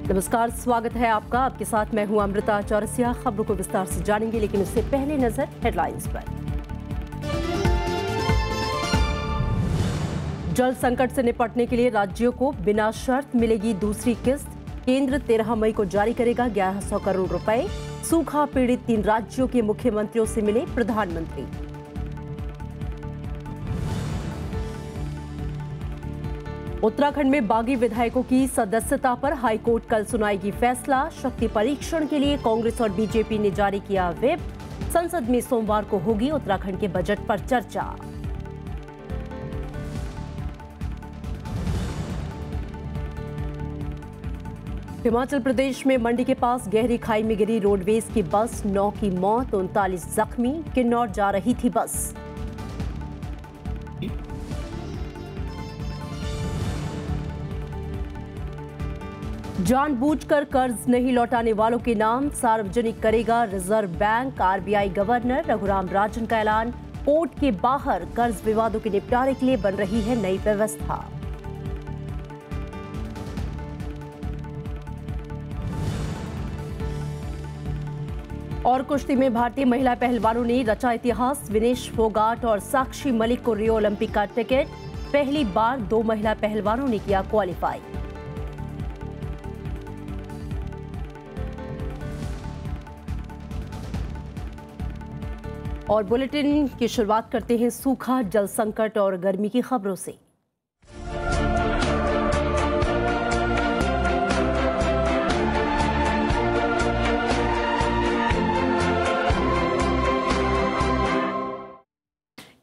नमस्कार, स्वागत है आपका। आपके साथ मैं हूं अमृता चौरसिया। खबरों को विस्तार से जानेंगे, लेकिन उससे पहले नजर हेडलाइंस पर। जल संकट से निपटने के लिए राज्यों को बिना शर्त मिलेगी दूसरी किस्त। केंद्र 13 मई को जारी करेगा 1100 करोड़ रुपए। सूखा पीड़ित 3 राज्यों के मुख्यमंत्रियों से मिले प्रधानमंत्री। उत्तराखंड में बागी विधायकों की सदस्यता पर हाईकोर्ट कल सुनाएगी फैसला। शक्ति परीक्षण के लिए कांग्रेस और बीजेपी ने जारी किया व्हिप। संसद में सोमवार को होगी उत्तराखंड के बजट पर चर्चा। हिमाचल प्रदेश में मंडी के पास गहरी खाई में गिरी रोडवेज की बस, 9 की मौत, 39 जख्मी। किन्नौर जा रही थी बस। जानबूझकर कर्ज नहीं लौटाने वालों के नाम सार्वजनिक करेगा reserve bank. RBI governor Raghuram Rajan का ऐलान। कोर्ट के बाहर कर्ज विवादों के निपटारे के लिए बन रही है नई व्यवस्था। और कुश्ती में भारतीय महिला पहलवानों ने रचा इतिहास। विनेश फोगाट और साक्षी मलिक को रियो ओलंपिक का टिकट। पहली बार 2 महिला पहलवानों ने किया क्वालिफाई। और बुलेटिन की शुरुआत करते हैं सूखा, जल संकट और गर्मी की खबरों से।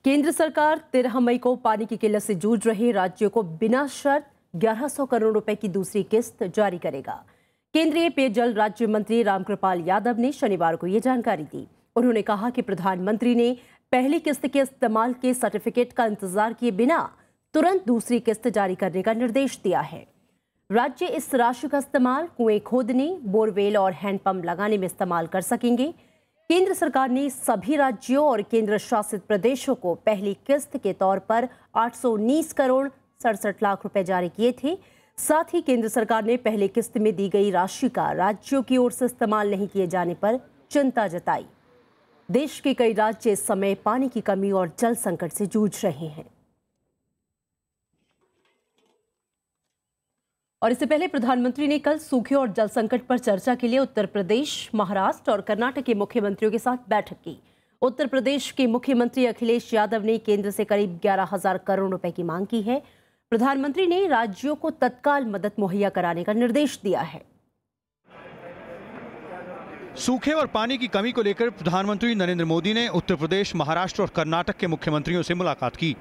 केंद्र सरकार 13 मई को पानी की किल्लत से जूझ रहे राज्यों को बिना शर्त 1100 करोड़ रुपए की दूसरी किस्त जारी करेगा। केंद्रीय पेयजल राज्य मंत्री रामकृपाल यादव ने शनिवार को यह जानकारी दी। उन्होंने कहा कि प्रधानमंत्री ने पहली किस्त के इस्तेमाल के सर्टिफिकेट का इंतजार किए बिना तुरंत दूसरी किस्त जारी करने का निर्देश दिया है। राज्य इस राशि का इस्तेमाल कुएं खोदने, बोरवेल और हैंडपंप लगाने में इस्तेमाल कर सकेंगे। केंद्र सरकार ने सभी राज्यों और केंद्र शासित प्रदेशों को पहली किस्त के तौर पर 819 करोड़ 67 लाख रुपए जारी किए थे। साथ ही केंद्र सरकार ने पहली किस्त में दी गई राशि का राज्यों की ओर से इस्तेमाल नहीं किए जाने पर चिंता जताई। देश के कई राज्य इस समय पानी की कमी और जल संकट से जूझ रहे हैं। और इससे पहले प्रधानमंत्री ने कल सूखे और जल संकट पर चर्चा के लिए उत्तर प्रदेश, महाराष्ट्र और कर्नाटक के मुख्यमंत्रियों के साथ बैठक की। उत्तर प्रदेश के मुख्यमंत्री अखिलेश यादव ने केंद्र से करीब 11,000 करोड़ रुपए की मांग की है। प्रधानमंत्री ने राज्यों को तत्काल मदद मुहैया कराने का निर्देश दिया है। सूखे और पानी की कमी को लेकर प्रधानमंत्री नरेंद्र मोदी ने उत्तर प्रदेश, महाराष्ट्र और कर्नाटक के मुख्यमंत्रियों से मुलाकात की।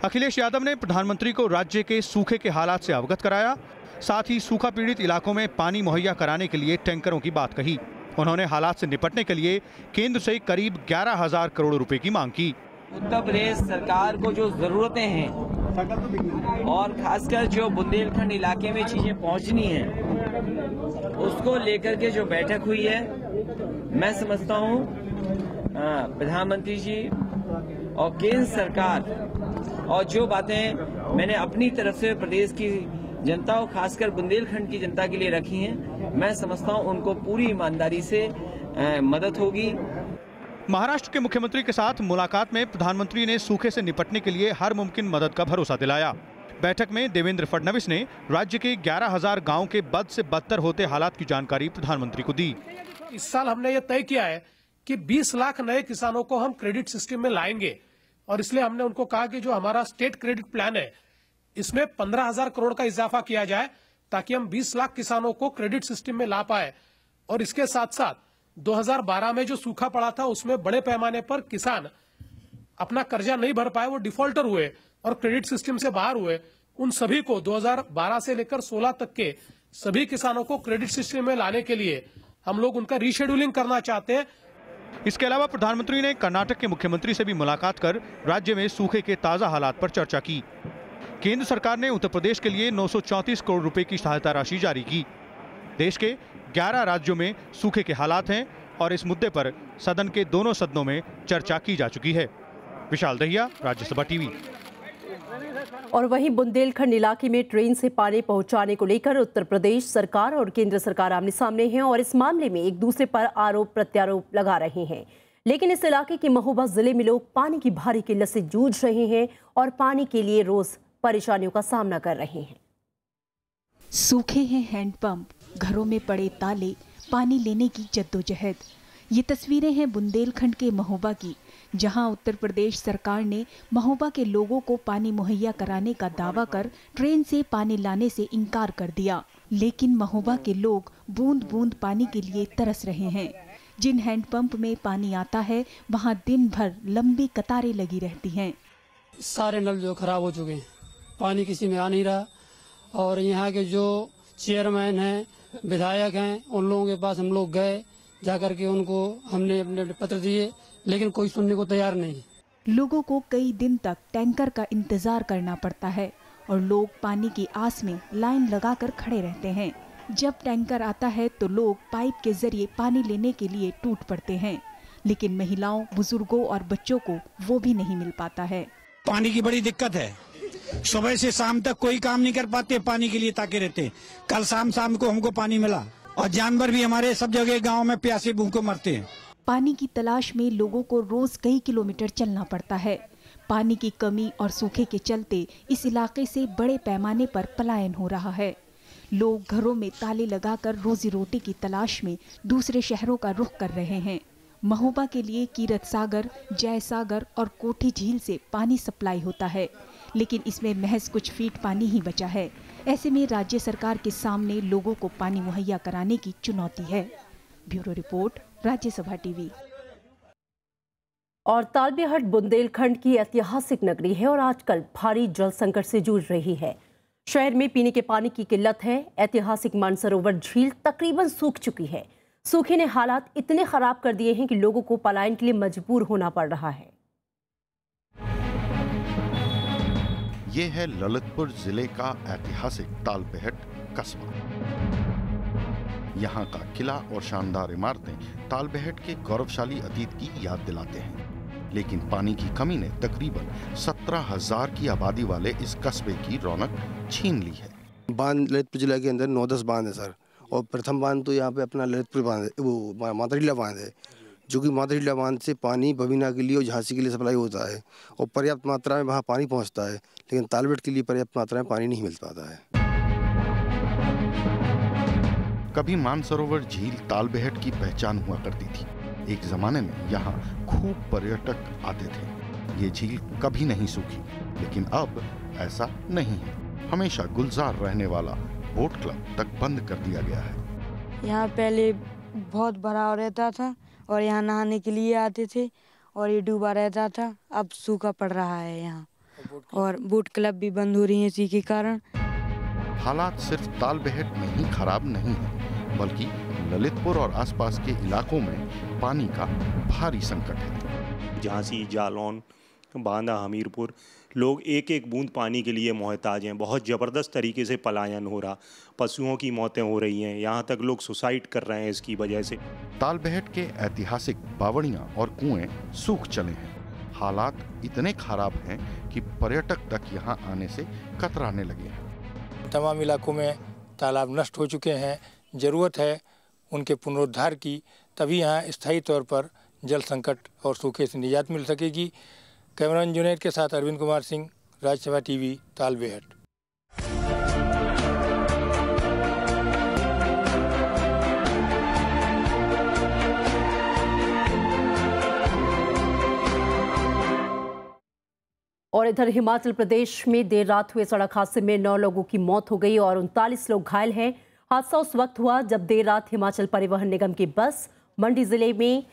अखिलेश यादव ने प्रधानमंत्री को राज्य के सूखे के हालात से अवगत कराया। साथ ही सूखा पीड़ित इलाकों में पानी मुहैया कराने के लिए टैंकरों की बात कही। उन्होंने हालात से निपटने के लिए केंद्र से करीब 11,000 करोड़ रुपए की मांग की। उत्तर प्रदेश सरकार को जो जरूरतें हैं और खासकर जो बुंदेलखंड इलाके में चीजें पहुंचनी हैं, उसको लेकर के जो बैठक हुई है, मैं समझता हूं प्रधानमंत्री जी और केंद्र सरकार और जो बातें मैंने अपनी तरफ से प्रदेश की जनता और खासकर बुंदेलखंड की जनता के लिए रखी हैं, मैं समझता हूं उनको पूरी ईमानदारी से मदद होगी। महाराष्ट्र के मुख्यमंत्री के साथ मुलाकात में प्रधानमंत्री ने सूखे से निपटने के लिए हर मुमकिन मदद का भरोसा दिलाया। बैठक में देवेंद्र फडणवीस ने राज्य के 11,000 गांवों के बद से बदतर होते हालात की जानकारी प्रधानमंत्री को दी। इस साल हमने ये तय किया है कि 20 लाख नए किसानों को हम क्रेडिट सिस्टम में लाएंगे और इसलिए हमने उनको कहा कि जो हमारा स्टेट क्रेडिट प्लान है, इसमें 15,000 करोड़ का इजाफा किया जाए ताकि हम 20 लाख किसानों को क्रेडिट सिस्टम में ला पाए। और इसके साथ साथ 2012 में जो सूखा पड़ा था, उसमें बड़े पैमाने पर किसान अपना कर्जा नहीं भर पाए, वो डिफॉल्टर हुए और क्रेडिट सिस्टम से बाहर हुए। उन सभी को 2012 से लेकर 16 तक के सभी किसानों को क्रेडिट सिस्टम में लाने के लिए हम लोग उनका रीशेड्यूलिंग करना चाहते हैं। इसके अलावा प्रधानमंत्री ने कर्नाटक के मुख्यमंत्री से भी मुलाकात कर राज्य में सूखे के ताजा हालात पर चर्चा की। केंद्र सरकार ने उत्तर प्रदेश के लिए 934 करोड़ रुपए की सहायता राशि जारी की। देश के 11 राज्यों में सूखे के हालात हैं और इस मुद्दे पर सदन के दोनों सदनों में चर्चा की जा चुकी है। विशाल दहिया, राज्यसभा टीवी। और वहीं बुंदेलखंड इलाके में ट्रेन से पानी पहुंचाने को लेकर उत्तर प्रदेश सरकार और केंद्र सरकार आमने सामने हैं और इस मामले में एक दूसरे पर आरोप प्रत्यारोप लगा रहे हैं। लेकिन इस इलाके के महोबा जिले में लोग पानी की भारी किल्लत से जूझ रहे हैं और पानी के लिए रोज परेशानियों का सामना कर रहे हैं। सूखे हैं हैंडपंप, घरों में पड़े ताले, पानी लेने की जद्दोजहद। ये तस्वीरें हैं बुंदेलखंड के महोबा की, जहां उत्तर प्रदेश सरकार ने महोबा के लोगों को पानी मुहैया कराने का दावा कर ट्रेन से पानी लाने से इनकार कर दिया। लेकिन महोबा के लोग बूंद बूंद पानी के लिए तरस रहे हैं। जिन हैंडपंप में पानी आता है वहां दिन भर लंबी कतारें लगी रहती हैं। सारे नल जो खराब हो चुके हैं, पानी किसी में आ नहीं रहा। और यहाँ के जो चेयरमैन हैं, विधायक हैं, उन लोगों के पास हम लोग गए, जाकर के उनको हमने अपने पत्र दिए, लेकिन कोई सुनने को तैयार नहीं। लोगों को कई दिन तक टैंकर का इंतजार करना पड़ता है और लोग पानी की आस में लाइन लगाकर खड़े रहते हैं। जब टैंकर आता है तो लोग पाइप के जरिए पानी लेने के लिए टूट पड़ते हैं, लेकिन महिलाओं, बुजुर्गों और बच्चों को वो भी नहीं मिल पाता है। पानी की बड़ी दिक्कत है, सुबह से शाम तक कोई काम नहीं कर पाते, पानी के लिए ताके रहते। कल शाम को हमको पानी मिला और जानवर भी हमारे सब जगह गांव में प्यासे भूखे मरते हैं। पानी की तलाश में लोगों को रोज कई किलोमीटर चलना पड़ता है। पानी की कमी और सूखे के चलते इस इलाके से बड़े पैमाने पर पलायन हो रहा है। लोग घरों में ताले लगाकर रोजी रोटी की तलाश में दूसरे शहरों का रुख कर रहे हैं। महोबा के लिए कीरत सागर, जय सागर और कोठी झील से पानी सप्लाई होता है, लेकिन इसमें महज कुछ फीट पानी ही बचा है। ऐसे में राज्य सरकार के सामने लोगों को पानी मुहैया कराने की चुनौती है। Bureau report, Rajya Sabha TV. और तालबेहट बुंदेलखंड की ऐतिहासिक नगरी है और आजकल भारी जल संकट से जूझ रही है। शहर में पीने के पानी की किल्लत है। ऐतिहासिक मानसरोवर झील तकरीबन सूख चुकी है। सूखे ने हालात इतने खराब कर दिए हैं कि लोगों को पलायन के लिए मजबूर होना पड़ रहा है। ये है ललितपुर जिले का ऐतिहासिक तालबेहट कस्बा। यहाँ का किला और शानदार इमारतें तालबेहट के गौरवशाली अतीत की याद दिलाते हैं, लेकिन पानी की कमी ने तकरीबन 17,000 की आबादी वाले इस कस्बे की रौनक छीन ली है। बांध ललितपुर जिला के अंदर 9-10 बांध है सर, और प्रथम बांध तो यहाँ पे अपना ललितपुर बांध है, वो मातरलीला बांध है, जो कि मातरलीला बांध से पानी बबीना के लिए और झांसी के लिए सप्लाई होता है और पर्याप्त मात्रा में वहाँ पानी पहुँचता है, लेकिन तालबेहट के लिए पर्याप्त मात्रा में पानी नहीं मिल पाता है। कभी मानसरोवर झील तालबेहट की पहचान हुआ करती थी। एक जमाने में यहाँ खूब पर्यटक आते थे। ये झील कभी नहीं सूखी, लेकिन अब ऐसा नहीं है। हमेशा गुलजार रहने वाला बोट क्लब तक बंद कर दिया गया है। यहाँ पहले बहुत भराव रहता था और यहाँ नहाने के लिए आते थे और ये डूबा रहता था। अब सूखा पड़ रहा है यहाँ, और बोट क्लब भी बंद हो रही है इसी के कारण। हालात सिर्फ तालबेहट में ही खराब नहीं है, बल्कि ललितपुर और आसपास के इलाकों में पानी का भारी संकट है। झांसी, जालौन, बांदा, हमीरपुर, लोग एक एक बूंद पानी के लिए मोहताज हैं। बहुत ज़बरदस्त तरीके से पलायन हो रहा, पशुओं की मौतें हो रही हैं, यहाँ तक लोग सुसाइड कर रहे हैं इसकी वजह से। तालबेहट के ऐतिहासिक बावड़ियाँ और कुएं सूख चले हैं। हालात इतने खराब हैं कि पर्यटक तक यहाँ आने से कतराने लगे हैं। तमाम इलाकों में तालाब नष्ट हो चुके हैं। ज़रूरत है उनके पुनरुद्धार की, तभी यहाँ स्थायी तौर पर जल संकट और सूखे से निजात मिल सकेगी। कैमरामैन जुनैद के साथ अरविंद कुमार सिंह, राज्यसभा टीवी, तालबेहट। और इधर हिमाचल प्रदेश में देर रात हुए सड़क हादसे में 9 लोगों की मौत हो गई और 39 लोग घायल हैं। हादसा उस वक्त हुआ जब देर रात हिमाचल परिवहन निगम की बस मंडी जिले में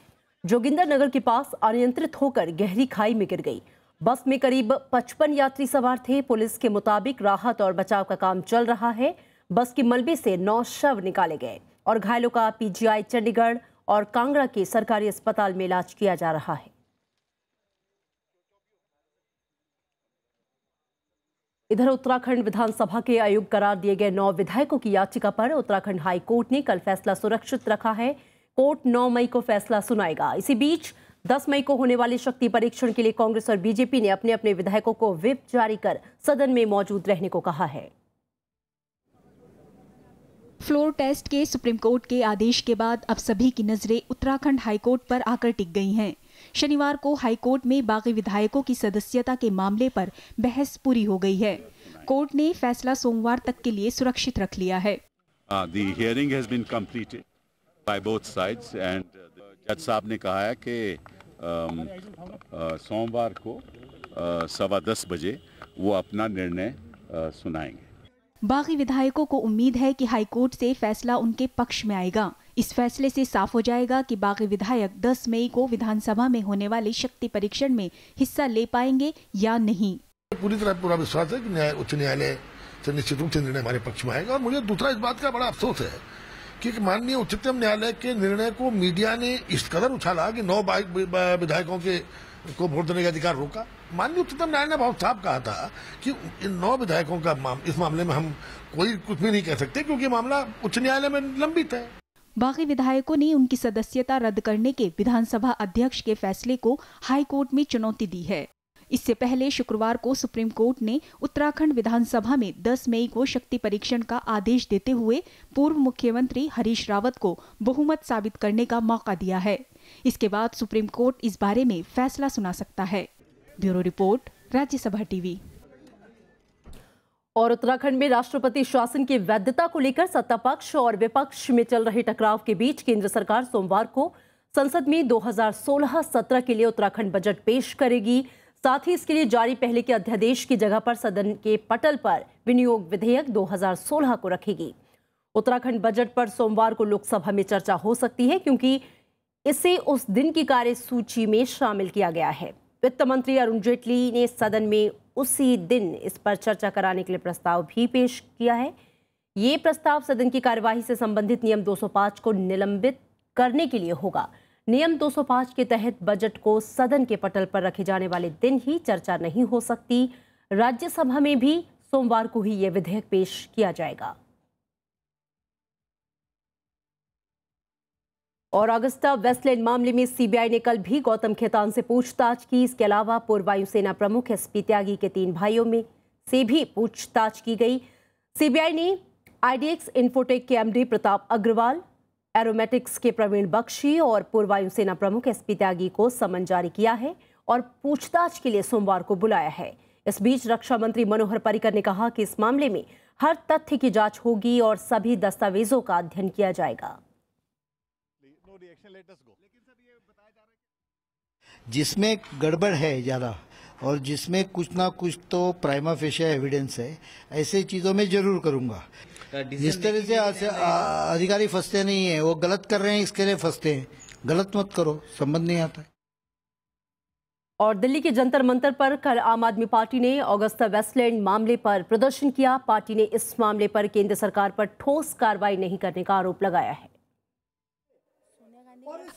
जोगिंदरनगर के पास अनियंत्रित होकर गहरी खाई में गिर गई। बस में करीब 55 यात्री सवार थे। पुलिस के मुताबिक राहत और बचाव का काम चल रहा है। बस के मलबे से 9 शव निकाले गए और घायलों का पीजीआई चंडीगढ़ और कांगड़ा के सरकारी अस्पताल में इलाज किया जा रहा है। इधर उत्तराखंड विधानसभा के अयोग्य करार दिए गए 9 विधायकों की याचिका पर उत्तराखंड हाई कोर्ट ने कल फैसला सुरक्षित रखा है। कोर्ट 9 मई को फैसला सुनाएगा। इसी बीच 10 मई को होने वाले शक्ति परीक्षण के लिए कांग्रेस और बीजेपी ने अपने अपने विधायकों को व्हिप जारी कर सदन में मौजूद रहने को कहा है। फ्लोर टेस्ट के सुप्रीम कोर्ट के आदेश के बाद अब सभी की नजरें उत्तराखंड हाईकोर्ट पर आकर टिक गई हैं। शनिवार को हाईकोर्ट में बागी विधायकों की सदस्यता के मामले पर बहस पूरी हो गई है। कोर्ट ने फैसला सोमवार तक के लिए सुरक्षित रख लिया है। The hearing has been completed by both sides and जज साहब ने कहा है कि सोमवार को 10:15 बजे वो अपना निर्णय सुनाएंगे। बागी विधायकों को उम्मीद है कि हाईकोर्ट से फैसला उनके पक्ष में आएगा। इस फैसले से साफ हो जाएगा कि बागी विधायक 10 मई को विधानसभा में होने वाले शक्ति परीक्षण में हिस्सा ले पाएंगे या नहीं। पूरी तरह पूरा विश्वास है कि उच्च न्यायालय से निश्चित रूप से निर्णय हमारे पक्ष में आएगा। और मुझे दूसरा इस बात का बड़ा अफसोस है कि माननीय उच्चतम न्यायालय के निर्णय को मीडिया ने इस कदर उछाला कि 9 विधायकों को वोट देने का अधिकार रोका। माननीय उच्चतम न्यायालय ने बहुत साफ कहा था कि इन 9 विधायकों का इस मामले में हम कोई कुछ भी नहीं कह सकते क्योंकि मामला उच्च न्यायालय में लंबित है। बागी विधायकों ने उनकी सदस्यता रद्द करने के विधानसभा अध्यक्ष के फैसले को हाई कोर्ट में चुनौती दी है। इससे पहले शुक्रवार को सुप्रीम कोर्ट ने उत्तराखंड विधानसभा में 10 मई को शक्ति परीक्षण का आदेश देते हुए पूर्व मुख्यमंत्री हरीश रावत को बहुमत साबित करने का मौका दिया है। इसके बाद सुप्रीम कोर्ट इस बारे में फैसला सुना सकता है। Bureau report, Rajya Sabha TV. और उत्तराखंड में राष्ट्रपति शासन की वैधता को लेकर सत्ता पक्ष और विपक्ष में चल रहे टकराव के बीच केंद्र सरकार सोमवार को संसद में 2016-17 के लिए उत्तराखंड बजट पेश करेगी। साथ ही इसके लिए जारी पहले के अध्यादेश की जगह पर सदन के पटल पर विनियोग विधेयक 2016 को रखेगी। उत्तराखंड बजट पर सोमवार को लोकसभा में चर्चा हो सकती है क्योंकि इसे उस दिन की कार्यसूची में शामिल किया गया है। वित्त मंत्री अरुण जेटली ने सदन में उसी दिन इस पर चर्चा कराने के लिए प्रस्ताव भी पेश किया है। ये प्रस्ताव सदन की कार्यवाही से संबंधित नियम 205 को निलंबित करने के लिए होगा। नियम 205 के तहत बजट को सदन के पटल पर रखे जाने वाले दिन ही चर्चा नहीं हो सकती। राज्यसभा में भी सोमवार को ही यह विधेयक पेश किया जाएगा। और अगस्ता वेस्टलैंड मामले में सीबीआई ने कल भी गौतम खेतान से पूछताछ की। इसके अलावा पूर्व वायुसेना प्रमुख एसपी त्यागी के 3 भाइयों में से भी पूछताछ की गई। सीबीआई ने आईडीएक्स इन्फोटेक के एमडी प्रताप अग्रवाल, एरोमेटिक्स के प्रवीण बख्शी और पूर्व वायुसेना प्रमुख एसपी त्यागी को समन जारी किया है और पूछताछ के लिए सोमवार को बुलाया है। इस बीच रक्षा मंत्री मनोहर पर्रिकर ने कहा कि इस मामले में हर तथ्य की जांच होगी और सभी दस्तावेजों का अध्ययन किया जाएगा। जिसमें गड़बड़ है ज़्यादा और जिसमें कुछ ना कुछ तो प्राइमा फेशिया एविडेंस है, ऐसे चीज़ों में जरूर करूंगा। जिस तरह से अधिकारी फंसते नहीं है, वो गलत कर रहे हैं इसके लिए फंसते हैं। गलत मत करो, संबंध नहीं आता है। और दिल्ली के जंतर मंतर पर कल आम आदमी पार्टी ने अगस्ता वेस्टलैंड मामले पर प्रदर्शन किया। पार्टी ने इस मामले पर केंद्र सरकार पर ठोस कार्रवाई नहीं करने का आरोप लगाया है।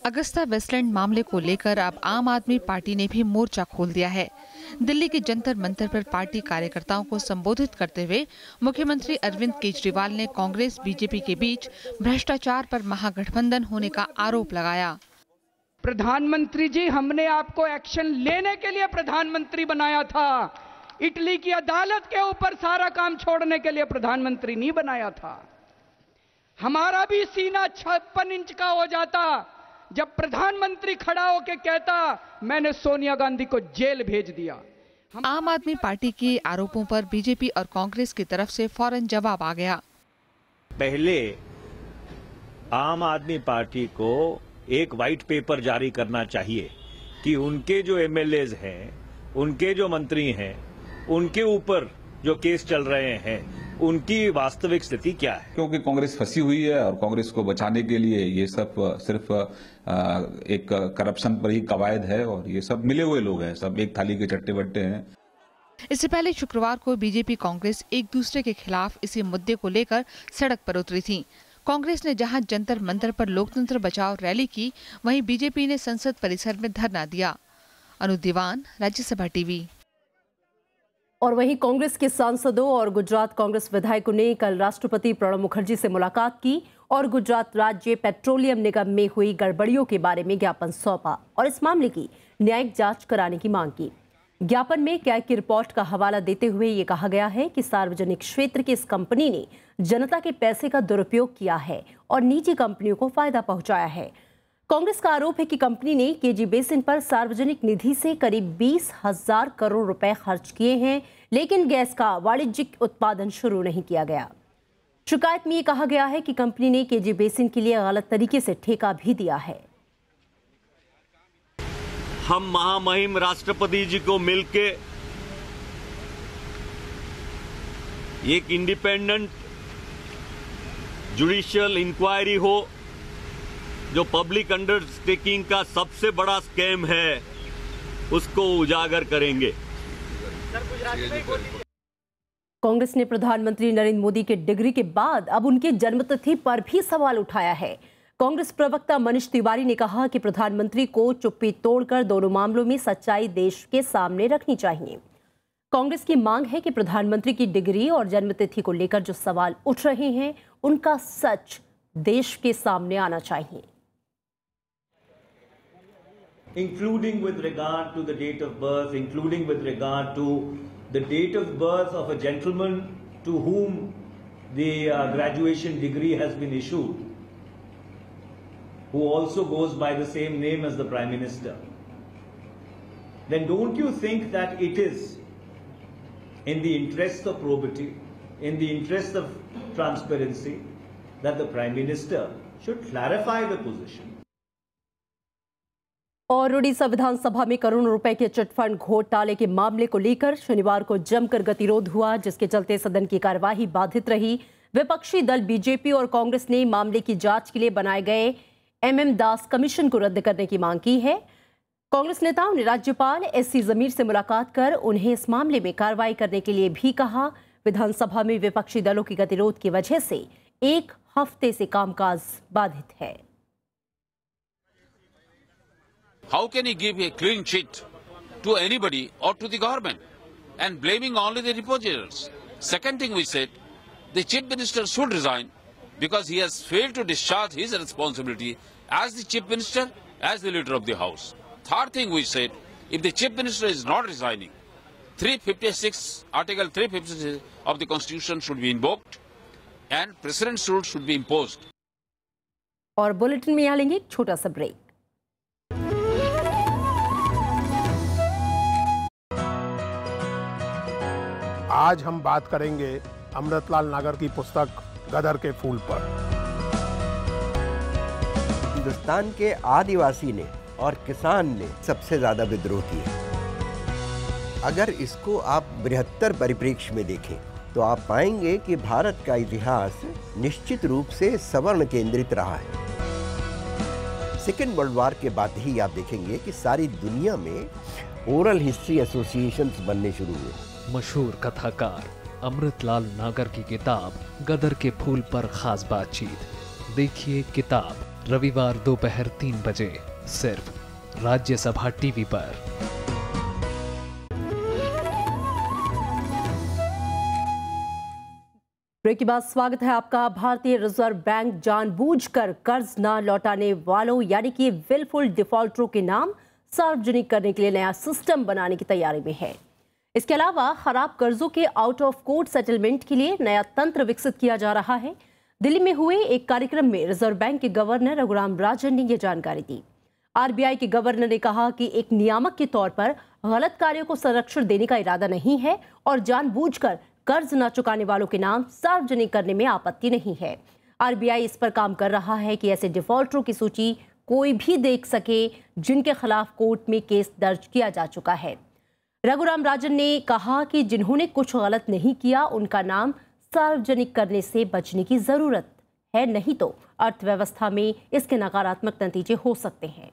अगस्ता वेस्टलैंड मामले को लेकर अब आम आदमी पार्टी ने भी मोर्चा खोल दिया है। दिल्ली के जंतर मंतर पर पार्टी कार्यकर्ताओं को संबोधित करते हुए मुख्यमंत्री अरविंद केजरीवाल ने कांग्रेस बीजेपी के बीच भ्रष्टाचार पर महागठबंधन होने का आरोप लगाया। प्रधानमंत्री जी, हमने आपको एक्शन लेने के लिए प्रधानमंत्री बनाया था। इटली की अदालत के ऊपर सारा काम छोड़ने के लिए प्रधानमंत्री नहीं बनाया था। हमारा भी सीना 56 इंच का हो जाता जब प्रधानमंत्री खड़ा होकर कहता मैंने सोनिया गांधी को जेल भेज दिया। आम आदमी पार्टी के आरोपों पर बीजेपी और कांग्रेस की तरफ से फौरन जवाब आ गया। पहले आम आदमी पार्टी को एक व्हाइट पेपर जारी करना चाहिए कि उनके जो एमएलएज हैं, उनके जो मंत्री हैं, उनके ऊपर जो केस चल रहे हैं, उनकी वास्तविक स्थिति क्या है। क्योंकि कांग्रेस फंसी हुई है और कांग्रेस को बचाने के लिए ये सब सिर्फ एक करप्शन पर ही कवायद है और ये सब मिले हुए लोग हैं, सब एक थाली के चट्टे बट्टे हैं। इससे पहले शुक्रवार को बीजेपी कांग्रेस एक दूसरे के खिलाफ इसी मुद्दे को लेकर सड़क पर उतरी थी। कांग्रेस ने जहां जंतर मंतर पर लोकतंत्र बचाओ रैली की, वहीं बीजेपी ने संसद परिसर में धरना दिया। अनु दीवान, राज्यसभा टीवी। और वहीं कांग्रेस के सांसदों और गुजरात कांग्रेस विधायकों ने कल राष्ट्रपति प्रणब मुखर्जी से मुलाकात की और गुजरात राज्य पेट्रोलियम निगम में हुई गड़बड़ियों के बारे में ज्ञापन सौंपा और इस मामले की न्यायिक जांच कराने की मांग की। ज्ञापन में कैग की रिपोर्ट का हवाला देते हुए ये कहा गया है कि सार्वजनिक क्षेत्र की इस कंपनी ने जनता के पैसे का दुरुपयोग किया है और निजी कंपनियों को फायदा पहुंचाया है। कांग्रेस का आरोप है कि कंपनी ने केजी बेसिन पर सार्वजनिक निधि से करीब 20,000 करोड़ रुपए खर्च किए हैं, लेकिन गैस का वाणिज्यिक उत्पादन शुरू नहीं किया गया। शिकायत में ये कहा गया है कि कंपनी ने केजी बेसिन के लिए गलत तरीके से ठेका भी दिया है। हम महामहिम राष्ट्रपति जी को मिलके एक इंडिपेंडेंट जुडिशियल इंक्वायरी हो, जो पब्लिक अंडरटेकिंग का सबसे बड़ा स्कैम है, उसको उजागर करेंगे। कांग्रेस ने प्रधानमंत्री नरेंद्र मोदी के डिग्री के बाद अब उनके जन्मतिथि पर भी सवाल उठाया है। कांग्रेस प्रवक्ता मनीष तिवारी ने कहा कि प्रधानमंत्री को चुप्पी तोड़कर दोनों मामलों में सच्चाई देश के सामने रखनी चाहिए। कांग्रेस की मांग है कि प्रधानमंत्री की डिग्री और जन्मतिथि को लेकर जो सवाल उठ रहे हैं, उनका सच देश के सामने आना चाहिए। Including with regard to the date of birth, including with regard to the date of birth of a gentleman to whom the graduation degree has been issued, who also goes by the same name as the Prime Minister, then don't you think that it is in the interest of probity, in the interest of transparency, that the Prime Minister should clarify the position? और उड़ीसा विधानसभा में करोड़ों रुपए के chit fund घोटाले के मामले को लेकर शनिवार को जमकर गतिरोध हुआ, जिसके चलते सदन की कार्यवाही बाधित रही। विपक्षी दल बीजेपी और कांग्रेस ने मामले की जांच के लिए बनाए गए MM दास कमीशन को रद्द करने की मांग की है। कांग्रेस नेताओं ने राज्यपाल SC जमीर से मुलाकात कर उन्हें इस मामले में कार्रवाई करने के लिए भी कहा। विधानसभा में विपक्षी दलों के गतिरोध की वजह से 1 हफ्ते से कामकाज बाधित है। How can he give a clean sheet to anybody or to the government and blaming only the depositors? Second thing we said, the Chief Minister should resign because he has failed to discharge his responsibility as the Chief Minister, as the leader of the House. Third thing we said, if the Chief Minister is not resigning, Article 356 of the Constitution should be invoked and President's rule should be imposed. और bulletin में यहाँ लेंगे एक छोटा सा break. आज हम बात करेंगे अमृतलाल नागर की पुस्तक गदर के फूल पर। हिंदुस्तान के आदिवासी ने और किसान ने सबसे ज्यादा विद्रोह किए। अगर इसको आप बृहत्तर परिप्रेक्ष्य में देखें तो आप पाएंगे कि भारत का इतिहास निश्चित रूप से सवर्ण केंद्रित रहा है। सेकेंड वर्ल्ड वॉर के बाद ही आप देखेंगे कि सारी दुनिया में ओरल हिस्ट्री एसोसिएशंस बनने शुरू हुए। मशहूर कथाकार अमृतलाल नागर की किताब गदर के फूल पर खास बातचीत देखिए किताब रविवार दोपहर 3 बजे सिर्फ राज्यसभा टीवी पर। ब्रेक के बाद स्वागत है आपका। भारतीय रिजर्व बैंक जानबूझकर कर्ज न लौटाने वालों यानी कि विलफुल डिफॉल्टरों के नाम सार्वजनिक करने के लिए नया सिस्टम बनाने की तैयारी में है। इसके अलावा खराब कर्जों के आउट ऑफ कोर्ट सेटलमेंट के लिए नया तंत्र विकसित किया जा रहा है। दिल्ली में हुए एक कार्यक्रम में रिजर्व बैंक के गवर्नर रघुराम राजन ने यह जानकारी दी। RBI के गवर्नर ने कहा कि एक नियामक के तौर पर गलत कार्यों को संरक्षण देने का इरादा नहीं है और जानबूझकर कर्ज न चुकाने वालों के नाम सार्वजनिक करने में आपत्ति नहीं है। RBI इस पर काम कर रहा है कि ऐसे डिफॉल्टरों की सूची कोई भी देख सके जिनके खिलाफ कोर्ट में केस दर्ज किया जा चुका है। रघुराम राजन ने कहा कि जिन्होंने कुछ गलत नहीं किया उनका नाम सार्वजनिक करने से बचने की जरूरत है, नहीं तो अर्थव्यवस्था में इसके नकारात्मक नतीजे हो सकते हैं।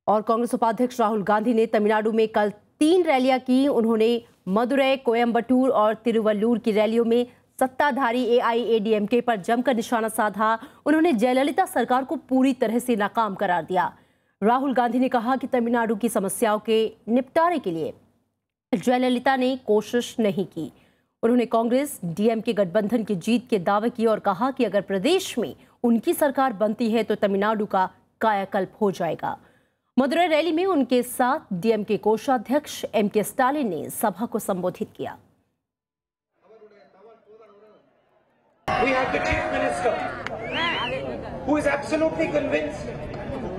और कांग्रेस उपाध्यक्ष राहुल गांधी ने तमिलनाडु में कल 3 रैलियां की। उन्होंने मदुरै, कोयम्बटूर और तिरुवल्लुर की रैलियों में सत्ताधारी AIADMK पर जमकर निशाना साधा। उन्होंने जयललिता सरकार को पूरी तरह से नाकाम करार दिया। राहुल गांधी ने कहा कि तमिलनाडु की समस्याओं के निपटारे के लिए जयललिता ने कोशिश नहीं की। उन्होंने कांग्रेस डीएमके गठबंधन की जीत के दावे किए और कहा कि अगर प्रदेश में उनकी सरकार बनती है तो तमिलनाडु का कायाकल्प हो जाएगा। मदुरै रैली में उनके साथ डीएमके कोषाध्यक्ष एमके स्टालिन ने सभा को संबोधित किया। We have the Chief Minister, who is absolutely convinced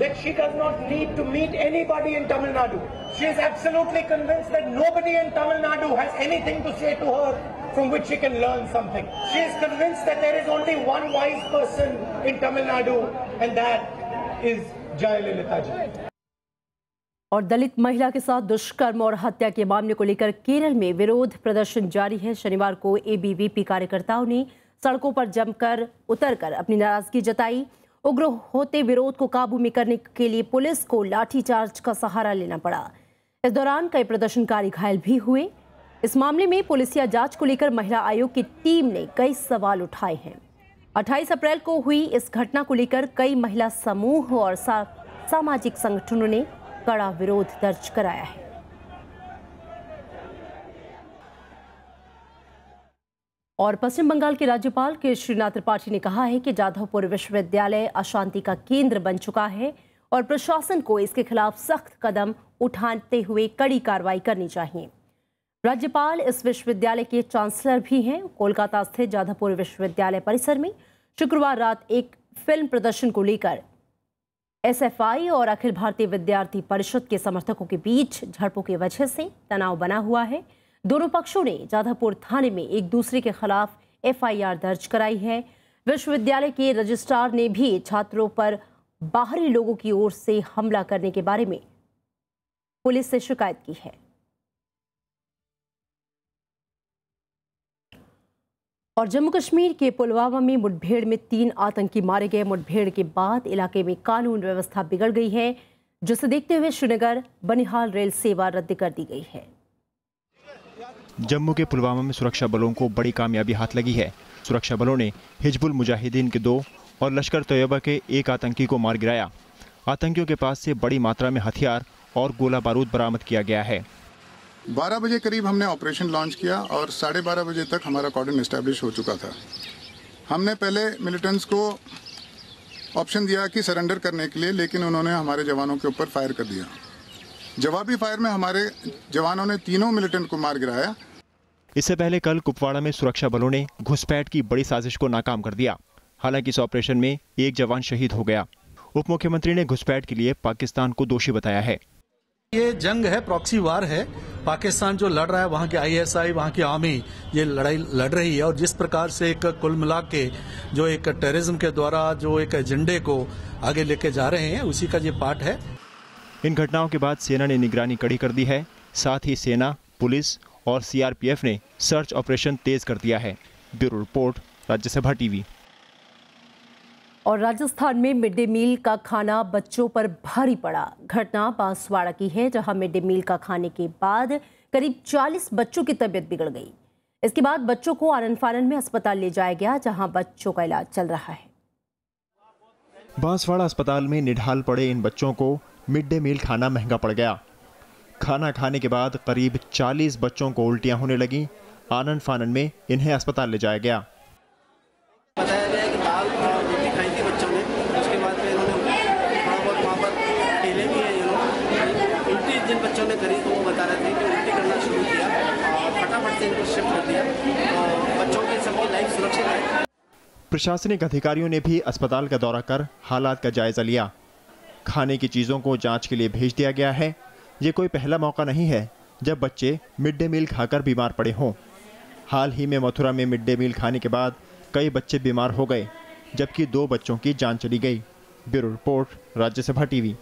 that she does not need to meet anybody in Tamil Nadu. She is absolutely convinced that nobody in Tamil Nadu has anything to say to her from which she can learn something. She is convinced that there is only one wise person in Tamil Nadu, and that is Jayalalitha ji. और दलित महिला के साथ दुष्कर्म और हत्या के मामले को लेकर केरल में विरोध प्रदर्शन जारी है। शनिवार को एबीवीपी कार्यकर्ताओं ने सड़कों पर जमकर उतरकर अपनी नाराजगी जताई। उग्र होते विरोध को काबू में करने के लिए पुलिस को लाठीचार्ज का सहारा लेना पड़ा। इस दौरान कई प्रदर्शनकारी घायल भी हुए। इस मामले में पुलिसिया जांच को लेकर महिला आयोग की टीम ने कई सवाल उठाए हैं। 28 अप्रैल को हुई इस घटना को लेकर कई महिला समूह और सामाजिक संगठनों ने कड़ा विरोध दर्ज कराया है। और पश्चिम बंगाल के राज्यपाल केशरीनाथ त्रिपाठी ने कहा है कि जाधवपुर विश्वविद्यालय अशांति का केंद्र बन चुका है और प्रशासन को इसके खिलाफ सख्त कदम उठाते हुए कड़ी कार्रवाई करनी चाहिए। राज्यपाल इस विश्वविद्यालय के चांसलर भी हैं। कोलकाता स्थित जाधवपुर विश्वविद्यालय परिसर में शुक्रवार रात एक फिल्म प्रदर्शन को लेकर एसएफआई और अखिल भारतीय विद्यार्थी परिषद के समर्थकों के बीच झड़पों की वजह से तनाव बना हुआ है। दोनों पक्षों ने जाधवपुर थाने में एक दूसरे के खिलाफ एफआईआर दर्ज कराई है। विश्वविद्यालय के रजिस्ट्रार ने भी छात्रों पर बाहरी लोगों की ओर से हमला करने के बारे में पुलिस से शिकायत की है। और जम्मू कश्मीर के पुलवामा में मुठभेड़ में 3 आतंकी मारे गए। मुठभेड़ के बाद इलाके में कानून व्यवस्था बिगड़ गई है, जिसे देखते हुए श्रीनगर बनिहाल रेल सेवा रद्द कर दी गई है। जम्मू के पुलवामा में सुरक्षा बलों को बड़ी कामयाबी हाथ लगी है। सुरक्षा बलों ने हिजबुल मुजाहिदीन के 2 और लश्कर तैयबा के 1 आतंकी को मार गिराया। आतंकियों के पास से बड़ी मात्रा में हथियार और गोला बारूद बरामद किया गया है। 12 बजे करीब हमने ऑपरेशन लॉन्च किया और 12:30 बजे तक हमारा कॉर्डन एस्टैब्लिश हो चुका था। हमने पहले मिलिटेंट्स को ऑप्शन दिया कि सरेंडर करने के लिए, लेकिन उन्होंने हमारे जवानों के ऊपर फायर कर दिया। जवाबी फायर में हमारे जवानों ने 3 मिलिटेंट को मार गिराया। इससे पहले कल कुपवाड़ा में सुरक्षा बलों ने घुसपैठ की बड़ी साजिश को नाकाम कर दिया। हालांकि इस ऑपरेशन में एक जवान शहीद हो गया। उप मुख्यमंत्री ने घुसपैठ के लिए पाकिस्तान को दोषी बताया है। ये जंग है, प्रॉक्सी वार है। पाकिस्तान जो लड़ रहा है, वहाँ के आईएसआई, वहाँ की आर्मी ये लड़ाई लड़ रही है। और जिस प्रकार से एक कुल मिला के जो एक टेररिज्म के द्वारा जो एक एजेंडे को आगे लेके जा रहे हैं, उसी का ये पार्ट है। इन घटनाओं के बाद सेना ने निगरानी कड़ी कर दी है। साथ ही सेना, पुलिस और सीआरपीएफ ने सर्च ऑपरेशन तेज कर दिया है। Bureau report, Rajya Sabha TV. और राजस्थान में मिड डे मील का खाना बच्चों पर भारी पड़ा। घटना बांसवाड़ा की है, जहां मिड डे मील का खाने के बाद करीब 40 बच्चों की तबीयत बिगड़ गई। इसके बाद बच्चों को आनन फानन में अस्पताल ले जाया गया, जहां बच्चों का इलाज चल रहा है। बांसवाड़ा अस्पताल में निढाल पड़े इन बच्चों को मिड डे मील खाना महंगा पड़ गया। खाना खाने के बाद करीब 40 बच्चों को उल्टियां होने लगी। आनन फानन में इन्हें अस्पताल ले जाया गया। बताया गया कि दाल और रोटी खाई थी बच्चों ने, उसके बाद फिर उन्होंने थोड़ा बहुत वहाँ पर केले भी हैं। उल्टी जिन बच्चों ने करी तो वो बता रहे थे कि उल्टी करना शुरू किया और फटाफट से इनको शिफ्ट कर दिया। तो बच्चों की सबकी लाइफ सुरक्षित है। प्रशासनिक अधिकारियों ने भी अस्पताल का दौरा कर हालात का जायजा लिया। खाने की चीज़ों को जांच के लिए भेज दिया गया है। ये कोई पहला मौका नहीं है जब बच्चे मिड डे मील खाकर बीमार पड़े हों। हाल ही में मथुरा में मिड डे मील खाने के बाद कई बच्चे बीमार हो गए, जबकि 2 बच्चों की जान चली गई। Bureau report, Rajya Sabha TV.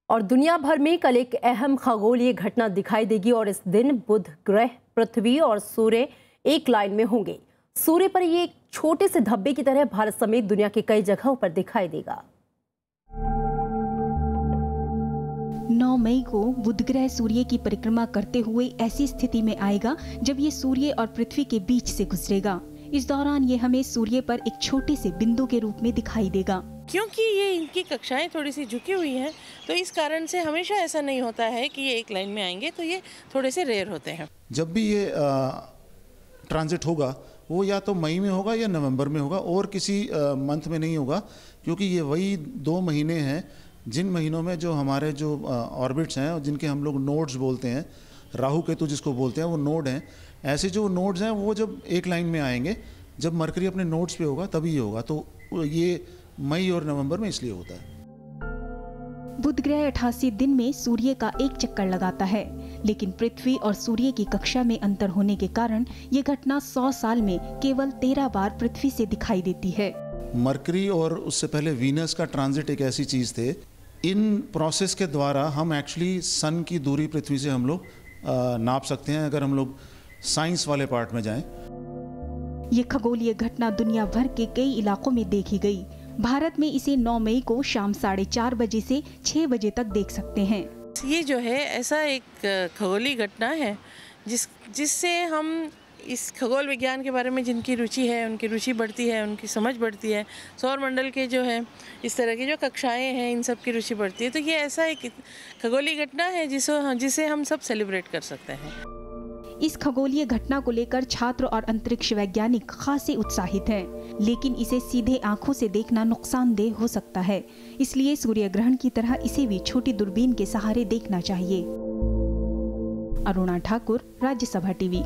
और दुनिया भर में कल एक अहम खगोलीय घटना दिखाई देगी और इस दिन बुध ग्रह, पृथ्वी और सूर्य एक लाइन में होंगे। सूर्य पर ये एक छोटे से धब्बे की तरह भारत समेत दुनिया के कई जगहों पर दिखाई देगा। 9 मई को बुध ग्रह सूर्य की परिक्रमा करते हुए ऐसी स्थिति में आएगा जब ये सूर्य और पृथ्वी के बीच से गुजरेगा। इस दौरान ये हमें सूर्य पर एक छोटे से बिंदु के रूप में दिखाई देगा। क्योंकि ये इनकी कक्षाएं थोड़ी सी झुकी हुई हैं, तो इस कारण से हमेशा ऐसा नहीं होता है कि ये एक लाइन में आएंगे, तो ये थोड़े से रेयर होते हैं। जब भी ये ट्रांजिट होगा वो या तो मई में होगा या नवंबर में होगा, और किसी मंथ में नहीं होगा, क्योंकि ये वही 2 महीने हैं जिन महीनों में जो हमारे जो ऑर्बिट्स हैं और जिनके हम लोग नोड्स बोलते हैं, राहु केतु जिसको बोलते हैं वो नोड हैं। ऐसे जो नोड्स हैं वो जब एक लाइन में आएंगे, जब मरकरी अपने नोड्स पे होगा तभी होगा। तो ये मई और नवंबर में इसलिए होता है। बुध ग्रह 88 दिन में सूर्य का एक चक्कर लगाता है, लेकिन पृथ्वी और सूर्य की कक्षा में अंतर होने के कारण ये घटना 100 साल में केवल 13 बार पृथ्वी से दिखाई देती है। मरकरी और उससे पहले वीनस का ट्रांजिट एक ऐसी चीज थे, इन प्रोसेस के द्वारा हम एक्चुअली सन की दूरी पृथ्वी से हम लोग नाप सकते हैं, अगर हम लोग साइंस वाले पार्ट में जाएं। ये खगोलीय घटना दुनिया भर के कई इलाकों में देखी गई। भारत में इसे 9 मई को शाम 4:30 बजे से 6 बजे तक देख सकते हैं। ये जो है ऐसा एक खगोलीय घटना है जिससे हम इस खगोल विज्ञान के बारे में जिनकी रुचि है उनकी रुचि बढ़ती है, उनकी समझ बढ़ती है। सौर मंडल के जो है इस तरह की जो कक्षाएं हैं इन सब की रुचि बढ़ती है। तो ये ऐसा एक खगोलीय घटना है जिसे हम सब सेलिब्रेट कर सकते हैं। इस खगोलीय घटना को लेकर छात्र और अंतरिक्ष वैज्ञानिक खासे उत्साहित हैं, लेकिन इसे सीधे आंखों से देखना नुकसानदेह हो सकता है, इसलिए सूर्य ग्रहण की तरह इसे भी छोटी दूरबीन के सहारे देखना चाहिए। अरुणा ठाकुर, राज्यसभा टीवी।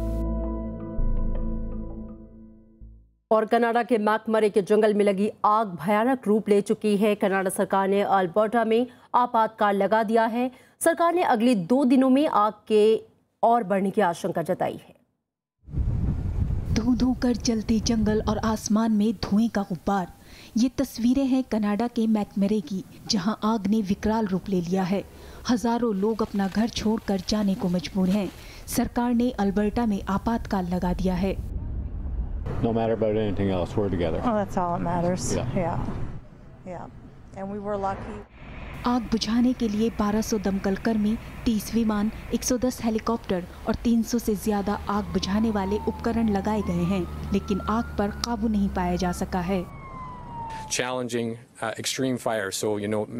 और कनाडा के मैकमरे के जंगल में लगी आग भयानक रूप ले चुकी है। कनाडा सरकार ने अल्बर्टा में आपातकाल लगा दिया है। सरकार ने अगले 2 दिनों में आग के और बढ़ने की आशंका जताई है। धू-धू कर जलते जंगल और आसमान में धुएं का गुब्बार। ये तस्वीरें हैं कनाडा के मैकमरे की, जहां आग ने विकराल रूप ले लिया है। हजारों लोग अपना घर छोड़कर जाने को मजबूर हैं। सरकार ने अल्बर्टा में आपातकाल लगा दिया है। No matter about anything else, we're together. Oh, that's all that matters. Yeah. And we were lucky. आग बुझाने के लिए 1200 दमकल कर्मी, 30 विमान, 110 हेलीकॉप्टर और 300 से ज्यादा आग बुझाने वाले उपकरण लगाए गए हैं, लेकिन आग पर काबू नहीं पाया जा सका है। Challenging extreme fire, so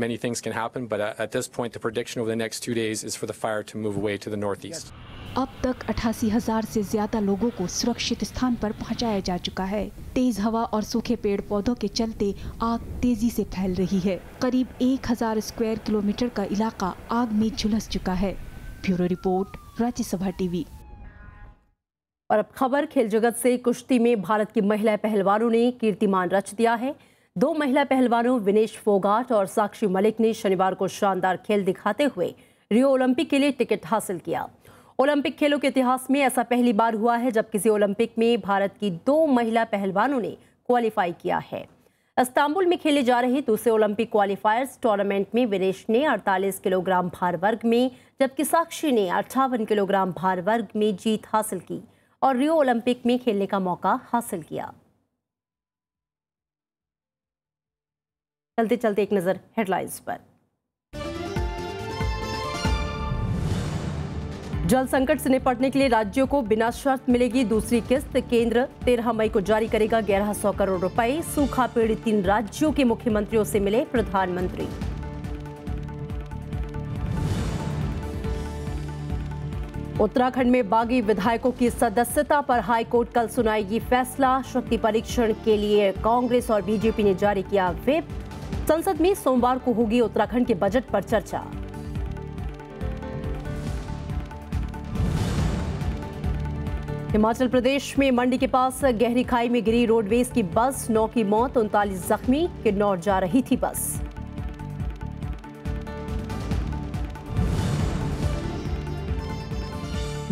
many things can happen, but at this point the prediction over the next 2 days is for the fire to move away to the northeast. अब तक 88,000 से ज्यादा लोगों को सुरक्षित स्थान पर पहुंचाया जा चुका है। तेज हवा और सूखे पेड़ पौधों के चलते आग तेजी से फैल रही है। करीब 1000 स्क्वायर किलोमीटर का इलाका आग में झुलस चुका है। Bureau report, Rajya Sabha TV. और अब खबर खेल जगत से। कुश्ती में भारत की महिला पहलवानों ने कीर्तिमान रच दिया है। 2 महिला पहलवानों विनेश फोगाट और साक्षी मलिक ने शनिवार को शानदार खेल दिखाते हुए रियो ओलंपिक के लिए टिकट हासिल किया। ओलंपिक खेलों के इतिहास में ऐसा पहली बार हुआ है जब किसी ओलंपिक में भारत की 2 महिला पहलवानों ने क्वालिफाई किया है। इस्तांबुल में खेले जा रहे दूसरे ओलंपिक क्वालिफायर्स टूर्नामेंट में विनेश ने 48 किलोग्राम भार वर्ग में, जबकि साक्षी ने 58 किलोग्राम भार वर्ग में जीत हासिल की और रियो ओलंपिक में खेलने का मौका हासिल किया। चलते चलते एक नजर हेडलाइंस पर। जल संकट से निपटने के लिए राज्यों को बिना शर्त मिलेगी दूसरी किस्त। केंद्र 13 मई को जारी करेगा 1100 करोड़ रुपए। सूखा पीड़ित 3 राज्यों के मुख्यमंत्रियों से मिले प्रधानमंत्री। उत्तराखंड में बागी विधायकों की सदस्यता पर हाईकोर्ट कल सुनाएगी फैसला। शक्ति परीक्षण के लिए कांग्रेस और बीजेपी ने जारी किया व्हिप। संसद में सोमवार को होगी उत्तराखंड के बजट पर चर्चा। हिमाचल प्रदेश में मंडी के पास गहरी खाई में गिरी रोडवेज की बस, 9 की मौत, 39 जख्मी। किन्नौर जा रही थी बस।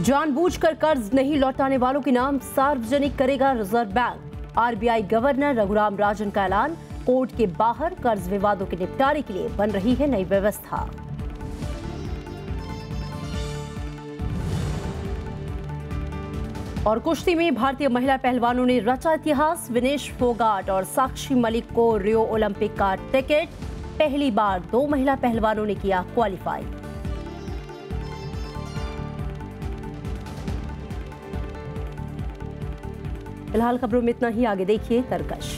जानबूझकर कर्ज नहीं लौटाने वालों के नाम सार्वजनिक करेगा reserve bank. RBI governor Raghuram Rajan का ऐलान। कोर्ट के बाहर कर्ज विवादों के निपटारे के लिए बन रही है नई व्यवस्था। और कुश्ती में भारतीय महिला पहलवानों ने रचा इतिहास। विनेश फोगाट और साक्षी मलिक को रियो ओलंपिक का टिकट। पहली बार 2 महिला पहलवानों ने किया क्वालिफाई। फिलहाल खबरों में इतना ही। आगे देखिए तरकश।